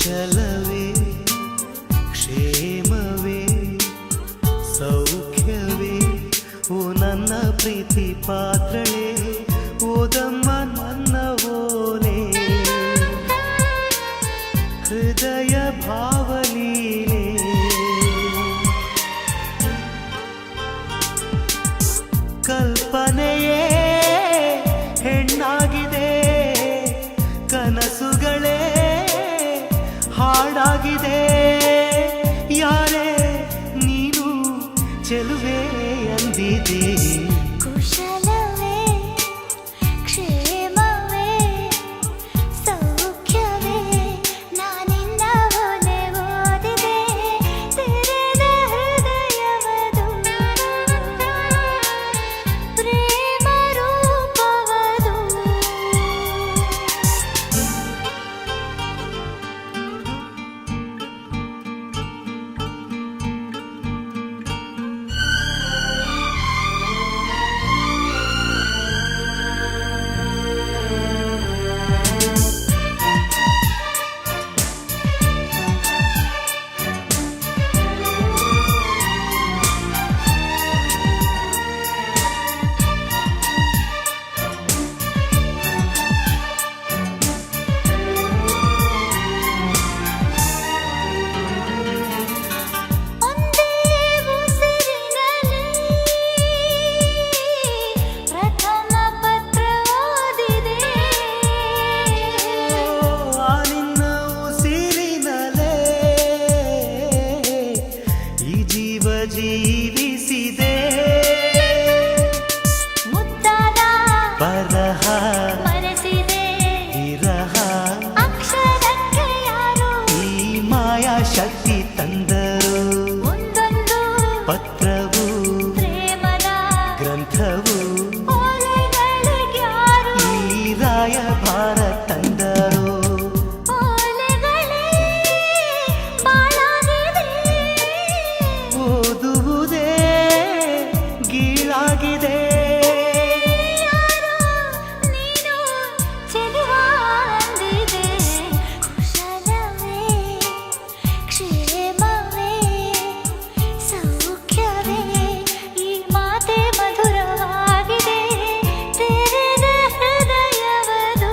ಕುಶಲವೇ ಕ್ಷೇಮವೇ ಸೌಖ್ಯವೇ ಓ ನನ್ನ ಪ್ರೀತಿ ಪಾತ್ರಳೇ ಓದಮ್ಮ ನನ್ನ ಓಲೆ ಹೃದಯ ಭಾವಲೀಲೆ ಕಲ್ಪನೆಯೇ ಹೆಣ್ಣಾಗಿದೆ ಕನಸುಗಳೇ ಹಾಡಾಗಿದೆ ಯಾರೇ ನೀನು ಚೆಲುವೆ ಅಂದಿದೆ ಕುಶಲವೇ ಕ್ಷೇಮವೇ ಸೌಖ್ಯವೇ ನಾನಿನ್ನ ಓಲೆ ಓದಿದೆ ತೆರೆದ ಹೃದಯವದು ಪ್ರೇಮ ರೂಪವದು ಜೀವಿಸಿದೆ ಮುದ್ದಾದ ಬರಹ ಮರೆಸಿದೆ ವಿರಹ ಅಕ್ಷರಕ್ಕೆ ಯಾರು ಈ ಮಾಯಾ ಶಕ್ತಿ ತಂದರು ಒಂದೊಂದು ಪತ್ರವು ಪ್ರೇಮದ ಗ್ರಂಥವು ಓಲೆಗಳಿಗ್ಯಾರು ಈ ರಾಯಭಾರ ತಂದರು ಓಲೆಗಳೇ ಬಾಳಾಗಿದೆ ಓದುವುದೇ ಗೀಳಾಗಿದೆ ಯಾರೋ ನೀನು ಚೆಲುವ ಅಂದಿದೆ ಕುಶಲವೇ ಕ್ಷೇಮವೇ ಸೌಖ್ಯವೇ ಈ ಮಾತೆ ಮಧುರವಾಗಿದೆ ತೆರೆದ ಹೃದಯವದು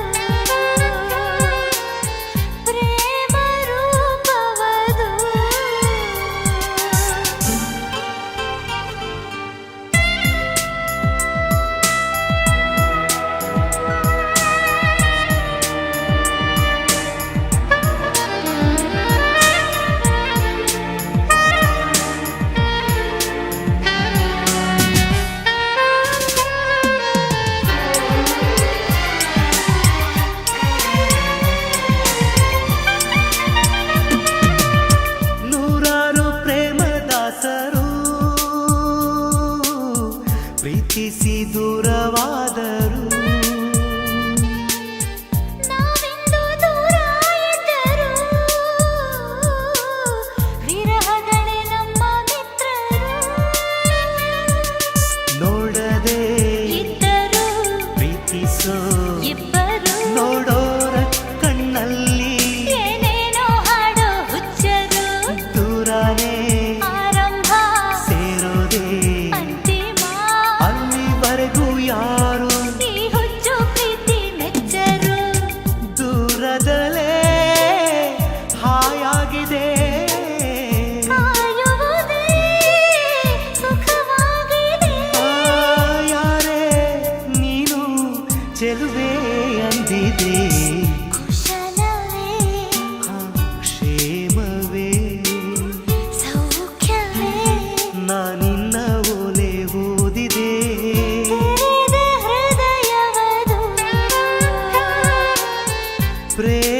ಪ್ರೇಮ ರೂಪವದು ನೂರಾರು ಪ್ರೇಮದಾಸರು ಪ್ರೀತಿಸಿ ದೂರವಾದರು ನಾವಿಂದು ದೂರ ಇದ್ದರು ವಿರಹಗಳೇ ನಮ್ಮ ಮಿತ್ರರು ನೋಡದೆ ಇದ್ದರು ಪ್ರೀತಿಸೋ ಇಬ್ಬರು ನೋಡೋರ ಕಣ್ಣಲ್ಲಿ ಏನೇನೋ ಹಾಡೋ ಹುಚ್ಚರು ದೂರನೇ ಆರಂಭ ಸೇರೋದೇ ಅಂತಿಮ ಅಲ್ಲಿವರೆಗೂ ಯಾರು ಈ ಹುಚ್ಚು ಪ್ರೀತಿ ಮೆಚ್ಚರು ದೂರದಲ್ಲೇ ಹಾಯಾಗಿದೆ ಕಾಯುವುದೇ ಸುಖವಾಗಿದೆ ಯಾರೇ ನೀನು ಚೆಲುವೆ ಅಂದಿದೆ ಕುಶಲವೇ ಕ್ಷೇಮವೇ ಸೌಖ್ಯವೇ ನಾನಿನ್ನ ಓಲೆ ಓದಿದೆ ತೆರೆದ ಹೃದಯವದು ಪ್ರೇಮ